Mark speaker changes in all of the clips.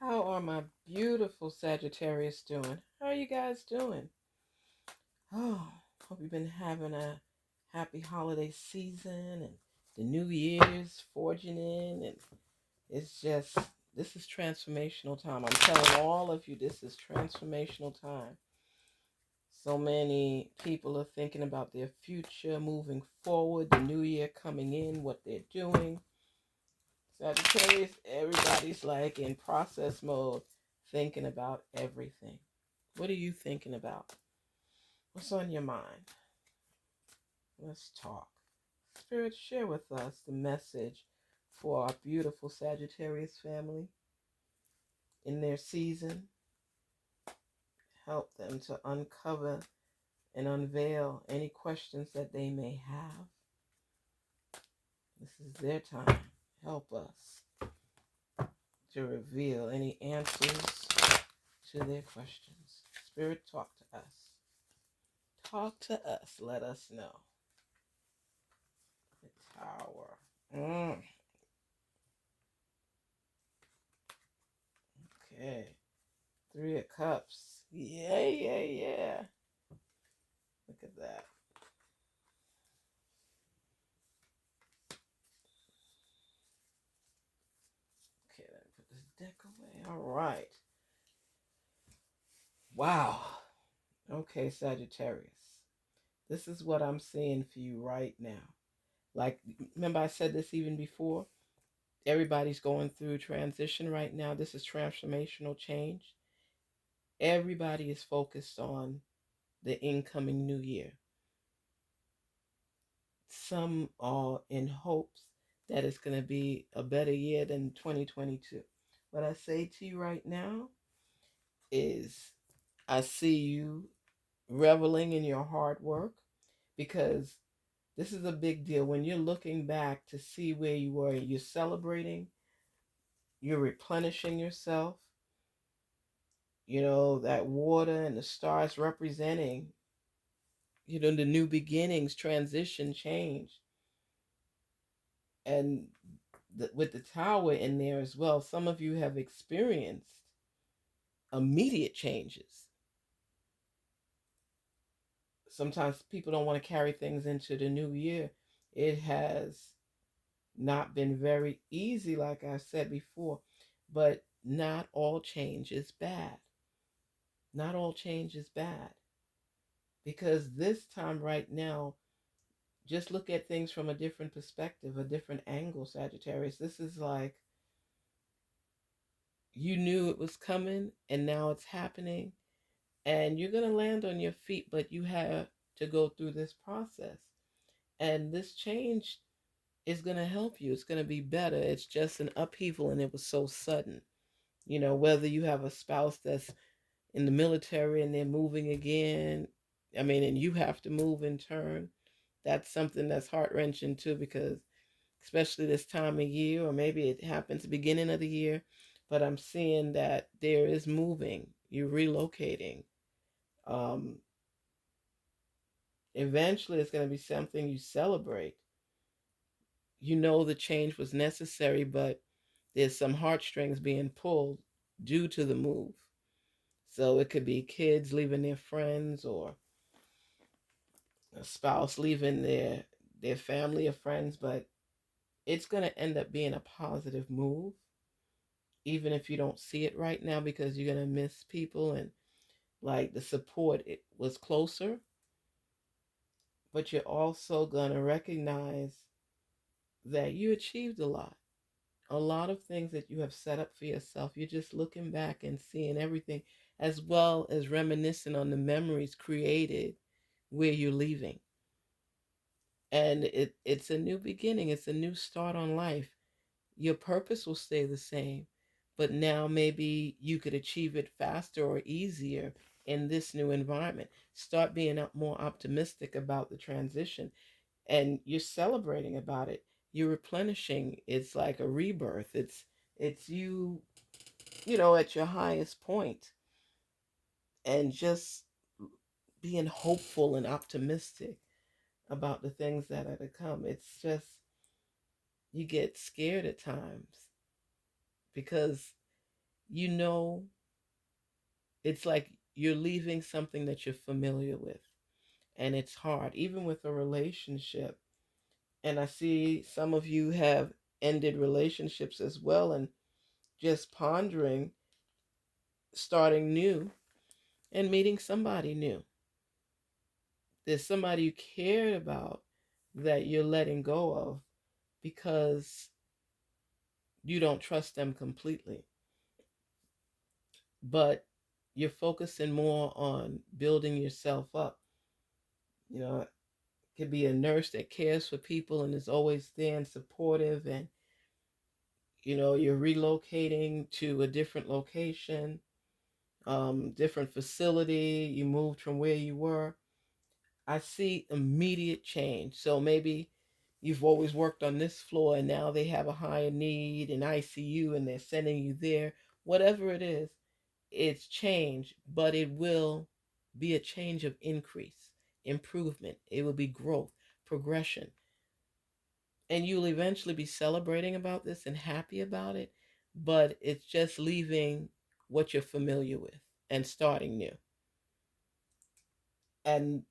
Speaker 1: How are my beautiful Sagittarius doing? How are you guys doing? Oh, hope you've been having a happy holiday season and the new year's forging in, and it's just this is transformational time. I'm telling all of you this is transformational time. So many people are thinking about their future moving forward, the new year coming in, what they're doing. Sagittarius, everybody's like in process mode, thinking about everything. What are you thinking about? What's on your mind? Let's talk. Spirit, share with us the message for our beautiful Sagittarius family in their season. Help them to uncover and unveil any questions that they may have. This is their time. Help us to reveal any answers to their questions. Spirit, talk to us. Talk to us. Let us know. The Tower. Okay. Three of Cups. Yeah. Look at that. Okay, let me put this deck away. All right. Wow. Okay, Sagittarius. This is what I'm seeing for you right now. Like, remember I said this even before? Everybody's going through transition right now. This is transformational change. Everybody is focused on the incoming new year. Some are in hopes that it's going to be a better year than 2022. What I say to you right now is I see you reveling in your hard work, because this is a big deal. When you're looking back to see where you were, you're celebrating, you're replenishing yourself. You know, that water and the stars representing, the new beginnings, transition, change. And with the tower in there as well, some of you have experienced immediate changes. Sometimes people don't want to carry things into the new year. It has not been very easy, like I said before, but not all change is bad. Not all change is bad. Because this time right now, just look at things from a different perspective, a different angle, Sagittarius. This is like you knew it was coming and now it's happening, and you're going to land on your feet, but you have to go through this process. And this change is going to help you. It's going to be better. It's just an upheaval, and it was so sudden. Whether you have a spouse that's in the military and they're moving again, and you have to move in turn, that's something that's heart-wrenching too, because especially this time of year, or maybe it happens beginning of the year, but I'm seeing that there is moving, you're relocating. Um, Eventually it's going to be something you celebrate. The change was necessary, but there's some heartstrings being pulled due to the move. So it could be kids leaving their friends, or a spouse leaving their family or friends, but it's going to end up being a positive move, even if you don't see it right now, because you're going to miss people, and like the support, it was closer, but you're also going to recognize that you achieved a lot of things that you have set up for yourself. You're just looking back and seeing everything, as well as reminiscing on the memories created where you're leaving. And it's a new beginning. It's a new start on life. Your purpose will stay the same, but now maybe you could achieve it faster or easier in this new environment. Start being more optimistic about the transition, and you're celebrating about it. You're replenishing. It's like a rebirth. It's you, at your highest point, and just being hopeful and optimistic about the things that are to come. It's just, you get scared at times, because You know, it's like you're leaving something that you're familiar with, and it's hard, even with a relationship. And I see some of you have ended relationships as well, and just pondering starting new and meeting somebody new. There's somebody you cared about that you're letting go of because you don't trust them completely. But you're focusing more on building yourself up. You know, it could be a nurse that cares for people and is always there and supportive, and you're relocating to a different location, different facility. You moved from where you were. I see immediate change. So maybe you've always worked on this floor and now they have a higher need in ICU and they're sending you there. Whatever it is, it's change, but it will be a change of increase, improvement. It will be growth, progression. And you'll eventually be celebrating about this and happy about it, but it's just leaving what you're familiar with and starting new. And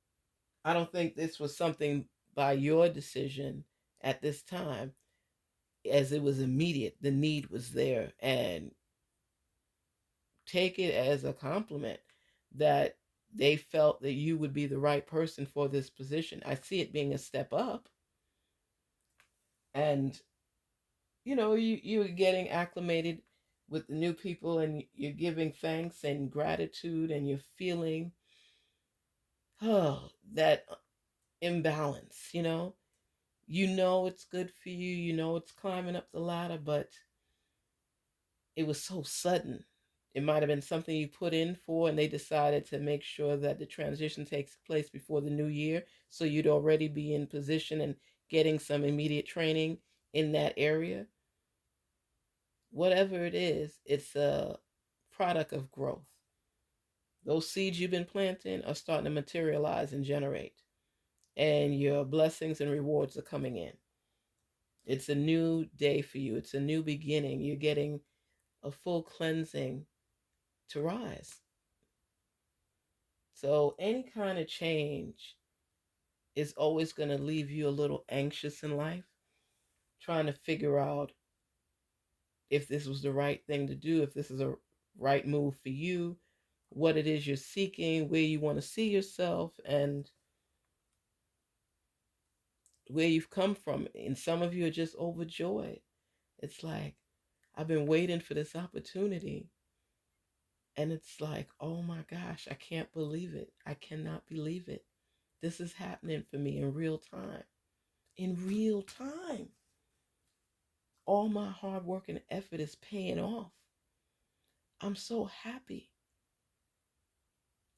Speaker 1: I don't think this was something by your decision at this time, as it was immediate. The need was there, and take it as a compliment that they felt that you would be the right person for this position. I see it being a step up, and you're getting acclimated with the new people, and you're giving thanks and gratitude, and you're feeling that imbalance. You know it's good for you, it's climbing up the ladder, but it was so sudden. It might have been something you put in for, and they decided to make sure that the transition takes place before the new year, so you'd already be in position and getting some immediate training in that area. Whatever it is, it's a product of growth. Those seeds you've been planting are starting to materialize and generate, and your blessings and rewards are coming in. It's a new day for you. It's a new beginning. You're getting a full cleansing to rise. So any kind of change is always going to leave you a little anxious in life, trying to figure out if this was the right thing to do, if this is a right move for you, what it is you're seeking, where you want to see yourself, and where you've come from. And some of you are just overjoyed. It's like, I've been waiting for this opportunity. And it's like, oh my gosh, I can't believe it. I cannot believe it. This is happening for me in real time. In real time. All my hard work and effort is paying off. I'm so happy.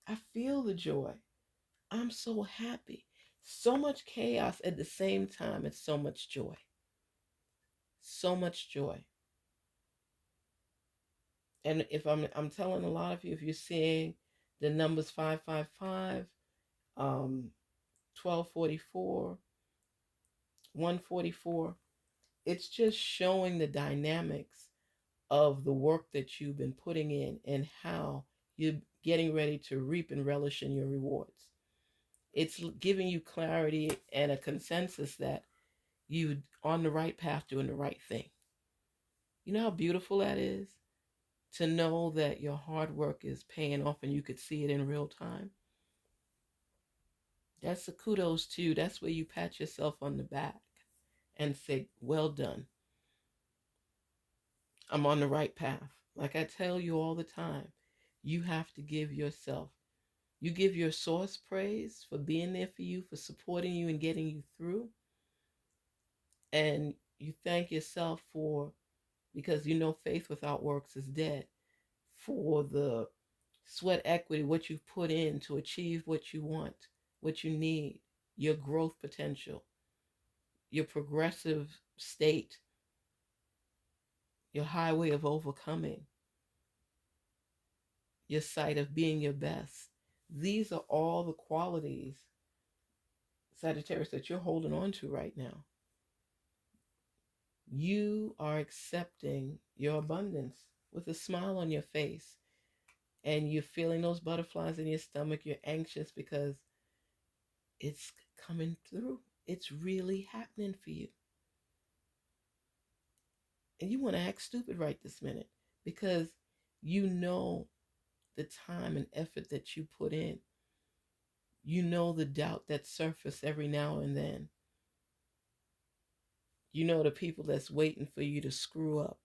Speaker 1: I feel the joy. I'm so happy. So much chaos at the same time. It's so much joy. So much joy. And if I'm telling a lot of you, if you're seeing the numbers 555, 1244, 144, it's just showing the dynamics of the work that you've been putting in and how you're getting ready to reap and relish in your rewards. It's giving you clarity and a consensus that you're on the right path doing the right thing. You know how beautiful that is? To know that your hard work is paying off and you could see it in real time. That's a kudos to you. That's where you pat yourself on the back and say, well done. I'm on the right path. Like I tell you all the time, you have to give yourself. You give your source praise for being there for you, for supporting you and getting you through. And you thank yourself for, because faith without works is dead, for the sweat equity, what you've put in to achieve what you want, what you need, your growth potential, your progressive state, your highway of overcoming, your sight of being your best. These are all the qualities, Sagittarius, that you're holding on to right now. You are accepting your abundance. with a smile on your face, and you're feeling those butterflies in your stomach. You're anxious because it's coming through. It's really happening for you. And you want to act stupid right this minute because you know the time and effort that you put in. You know the doubt that surfaces every now and then. You know the people that's waiting for you to screw up,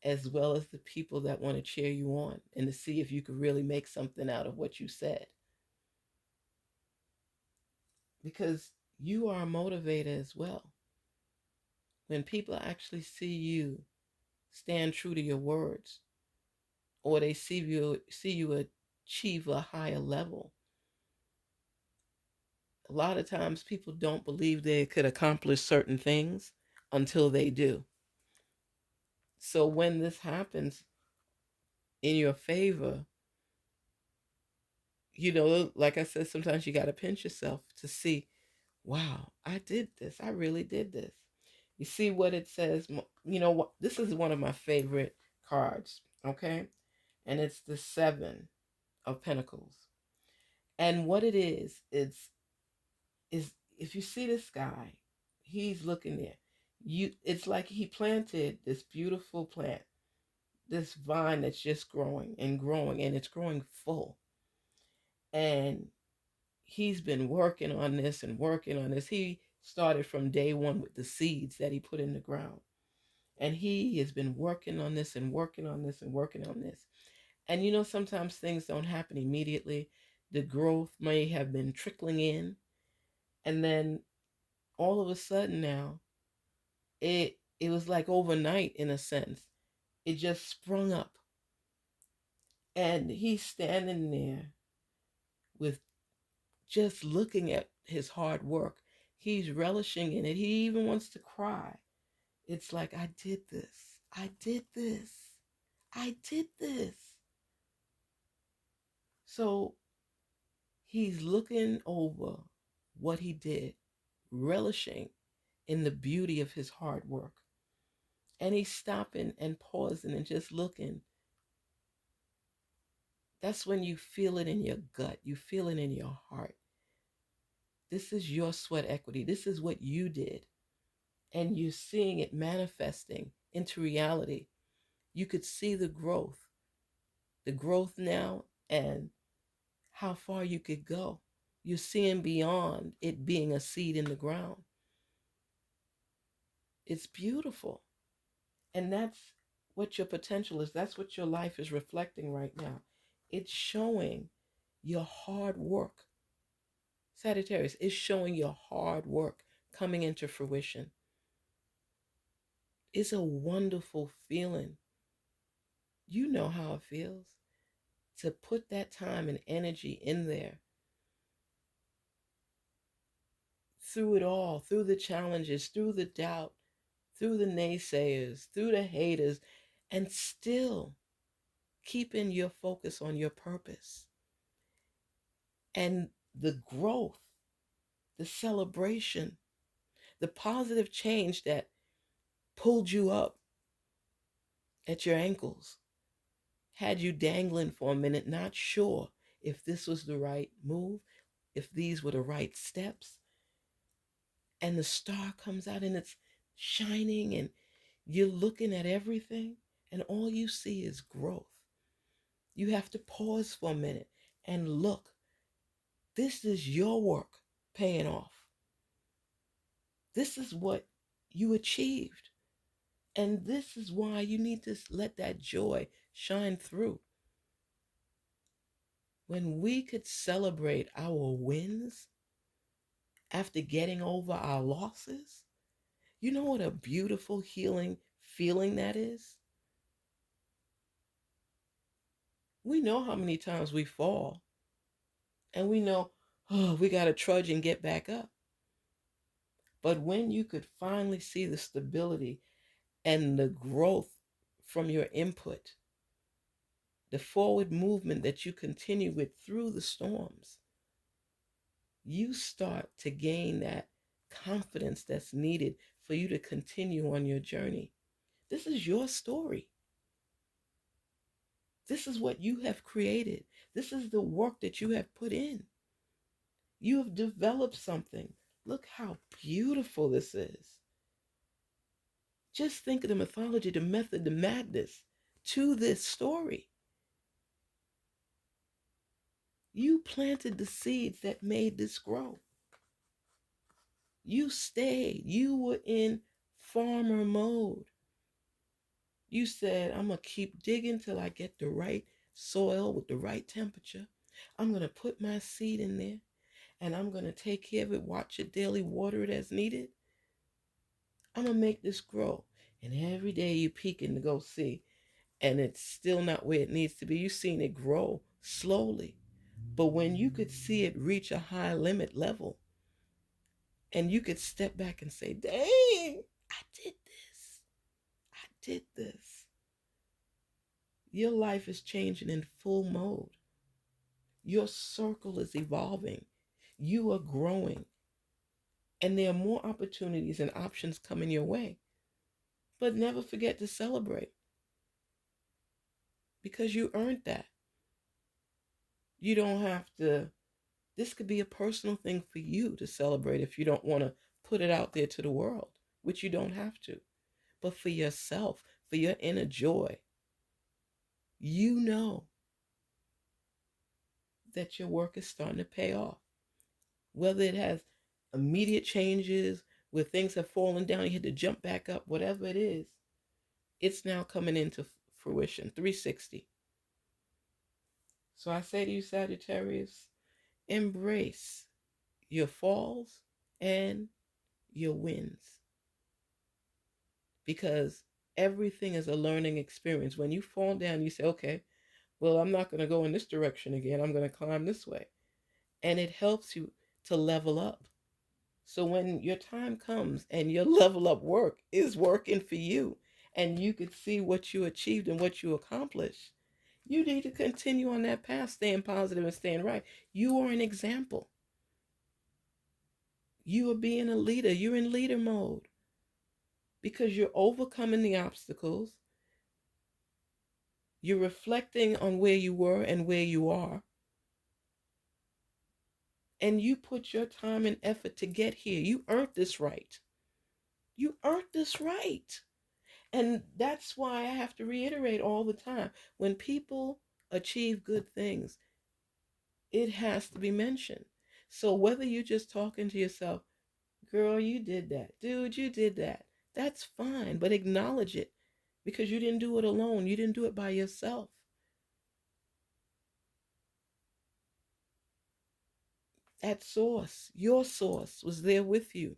Speaker 1: as well as the people that want to cheer you on and to see if you could really make something out of what you said. Because you are a motivator as well. When people actually see you stand true to your words, or they see you achieve a higher level, a lot of times people don't believe they could accomplish certain things until they do. So when this happens in your favor, like I said, sometimes you got to pinch yourself to see, wow, I did this. I really did this. You see what it says? You know what? This is one of my favorite cards, okay? And it's the Seven of Pentacles. And what it is if you see this guy, he's looking there. It's like he planted this beautiful plant, this vine that's just growing and growing, and it's growing full. And he's been working on this and working on this. He started from day one with the seeds that he put in the ground. And he has been working on this and working on this and working on this. And sometimes things don't happen immediately. The growth may have been trickling in. And then all of a sudden now, it was like overnight in a sense. It just sprung up. And he's standing there with just looking at his hard work. He's relishing in it. He even wants to cry. It's like, I did this. I did this. I did this. So he's looking over what he did, relishing in the beauty of his hard work. And he's stopping and pausing and just looking. That's when you feel it in your gut. You feel it in your heart. This is your sweat equity. This is what you did. And you're seeing it manifesting into reality. You could see the growth now, and how far you could go. You're seeing beyond it being a seed in the ground. It's beautiful. And that's what your potential is. That's what your life is reflecting right now. It's showing your hard work. Sagittarius, it's showing your hard work coming into fruition. It's a wonderful feeling. You know how it feels to put that time and energy in there. Through it all, through the challenges, through the doubt, through the naysayers, through the haters, and still keeping your focus on your purpose. And the growth, the celebration, the positive change that pulled you up at your ankles, had you dangling for a minute, not sure if this was the right move, if these were the right steps. And the star comes out and it's shining, and you're looking at everything, and all you see is growth. You have to pause for a minute and look. This is your work paying off. This is what you achieved. And this is why you need to let that joy shine through. When we could celebrate our wins after getting over our losses, you know what a beautiful healing feeling that is? We know how many times we fall, and we know, oh, we got to trudge and get back up. But when you could finally see the stability and the growth from your input, the forward movement that you continue with through the storms, you start to gain that confidence that's needed for you to continue on your journey. This is your story. This is what you have created. This is the work that you have put in. You have developed something. Look how beautiful this is. Just think of the mythology, the method, the madness to this story. You planted the seeds that made this grow. You stayed. You were in farmer mode. You said, I'm going to keep digging till I get the right soil with the right temperature. I'm going to put my seed in there and I'm going to take care of it, watch it daily, water it as needed. I'm going to make this grow. And every day you peeking to go see, and it's still not where it needs to be. You've seen it grow slowly. But when you could see it reach a high limit level, and you could step back and say, dang, I did this. I did this. Your life is changing in full mode. Your circle is evolving. You are growing. And there are more opportunities and options coming your way. But never forget to celebrate, because you earned that. You don't have to, this could be a personal thing for you to celebrate if you don't want to put it out there to the world, which you don't have to. But for yourself, for your inner joy, you know that your work is starting to pay off. Whether it has immediate changes where things have fallen down, you had to jump back up, whatever it is, it's now coming into fruition, 360. So I say to you, Sagittarius, embrace your falls and your wins, because everything is a learning experience. When you fall down, you say, okay, well, I'm not going to go in this direction again. I'm going to climb this way. And it helps you to level up. So when your time comes and your level up work is working for you, and you could see what you achieved and what you accomplished, you need to continue on that path, staying positive and staying right. You are an example. You are being a leader. You're in leader mode because you're overcoming the obstacles. You're reflecting on where you were and where you are. And you put your time and effort to get here. You earned this right. You earned this right. And that's why I have to reiterate all the time. When people achieve good things, it has to be mentioned. So whether you're just talking to yourself, girl, you did that. Dude, you did that. That's fine, but acknowledge it, because you didn't do it alone. You didn't do it by yourself. That source, your source, was there with you.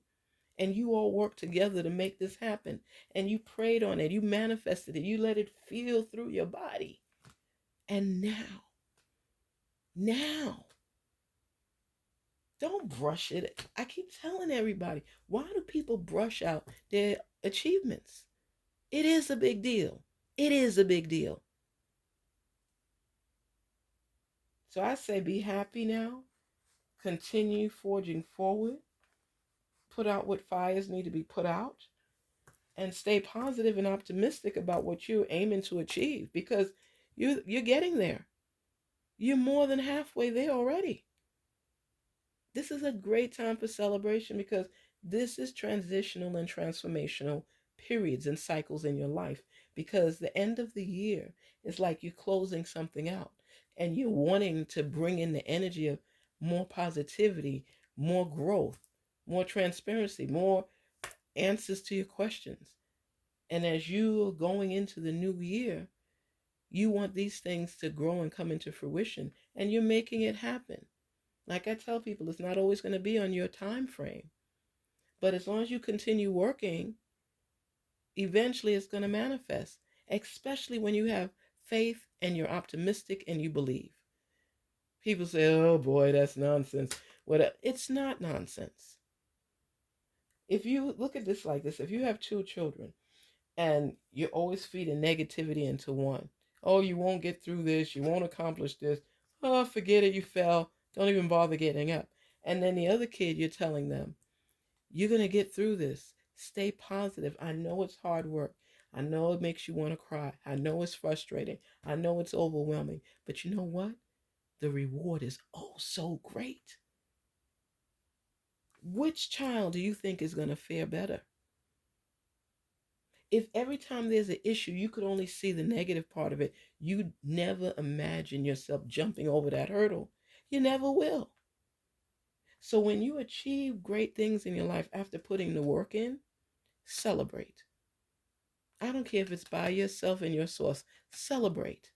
Speaker 1: And you all worked together to make this happen. And you prayed on it. You manifested it. You let it feel through your body. And now, don't brush it. I keep telling everybody, why do people brush out their achievements? It is a big deal. It is a big deal. So I say be happy now. Continue forging forward. Put out what fires need to be put out. And stay positive and optimistic about what you're aiming to achieve, because you're getting there. You're more than halfway there already. This is a great time for celebration, because this is transitional and transformational periods and cycles in your life, because the end of the year is like you're closing something out and you're wanting to bring in the energy of more positivity, more growth, more transparency, more answers to your questions. And as you are going into the new year, you want these things to grow and come into fruition, and you're making it happen. Like I tell people, it's not always going to be on your time frame, but as long as you continue working, eventually it's going to manifest, especially when you have faith and you're optimistic and you believe. People say, oh boy, that's nonsense. What? It's not nonsense. If you look at this like this, if you have two children and you're always feeding negativity into one, oh, you won't get through this, you won't accomplish this, oh, forget it, you fell, don't even bother getting up. And then the other kid, you're telling them, you're going to get through this, stay positive, I know it's hard work, I know it makes you want to cry. I know it's frustrating. I know it's overwhelming. But you know what? The reward is oh so great. Which child do you think is going to fare better? If every time there's an issue, you could only see the negative part of it, you'd never imagine yourself jumping over that hurdle. You never will. So when you achieve great things in your life after putting the work in, celebrate. I don't care if it's by yourself and your source, celebrate.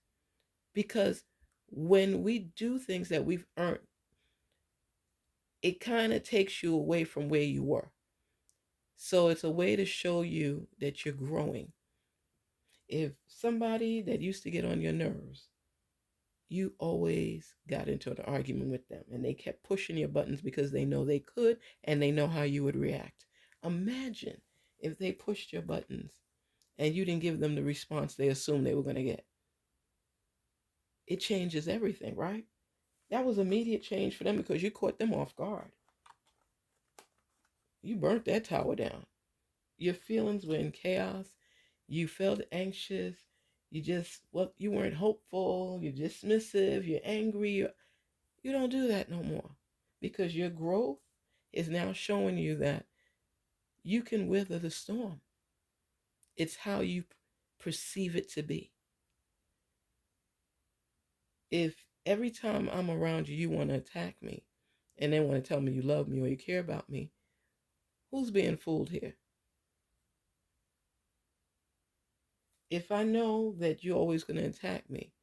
Speaker 1: Because when we do things that we've earned, it kind of takes you away from where you were. So it's a way to show you that you're growing. If somebody that used to get on your nerves, you always got into an argument with them and they kept pushing your buttons because they know they could and they know how you would react. Imagine if they pushed your buttons and you didn't give them the response they assumed they were going to get. It changes everything, right? That was immediate change for them because you caught them off guard. You burnt that tower down. Your feelings were in chaos. You felt anxious. You weren't hopeful. You're dismissive. You're angry. You don't do that no more because your growth is now showing you that you can weather the storm. It's how you perceive it to be. If every time I'm around you, you want to attack me and then want to tell me you love me or you care about me, who's being fooled here? If I know that you're always going to attack me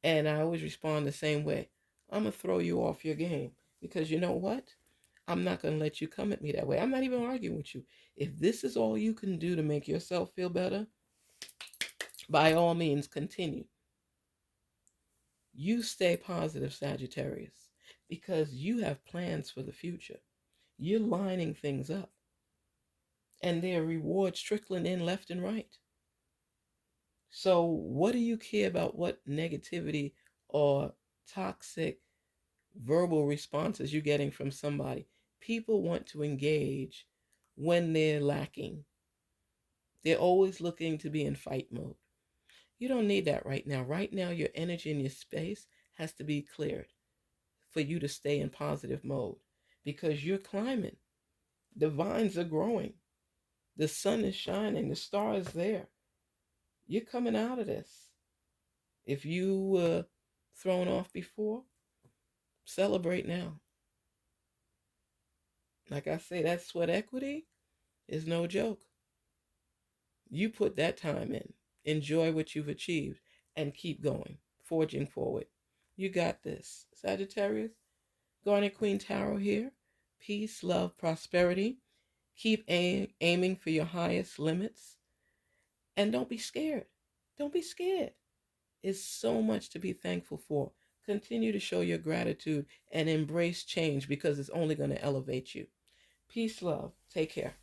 Speaker 1: and I always respond the same way, I'm going to throw you off your game because you know what? I'm not going to let you come at me that way. I'm not even arguing with you. If this is all you can do to make yourself feel better, by all means, continue. You stay positive, Sagittarius, because you have plans for the future. You're lining things up, and there are rewards trickling in left and right. So, what do you care about what negativity or toxic verbal responses you're getting from somebody? People want to engage when they're lacking. They're always looking to be in fight mode. You don't need that right now. Right now, your energy and your space has to be cleared for you to stay in positive mode because you're climbing. The vines are growing. The sun is shining. The star is there. You're coming out of this. If you were thrown off before, celebrate now. Like I say, that sweat equity is no joke. You put that time in. Enjoy what you've achieved and keep going, forging forward. You got this. Sagittarius, Garnetqueentarot here. Peace, love, prosperity. Keep aiming for your highest limits. And don't be scared. Don't be scared. It's so much to be thankful for. Continue to show your gratitude and embrace change because it's only going to elevate you. Peace, love. Take care.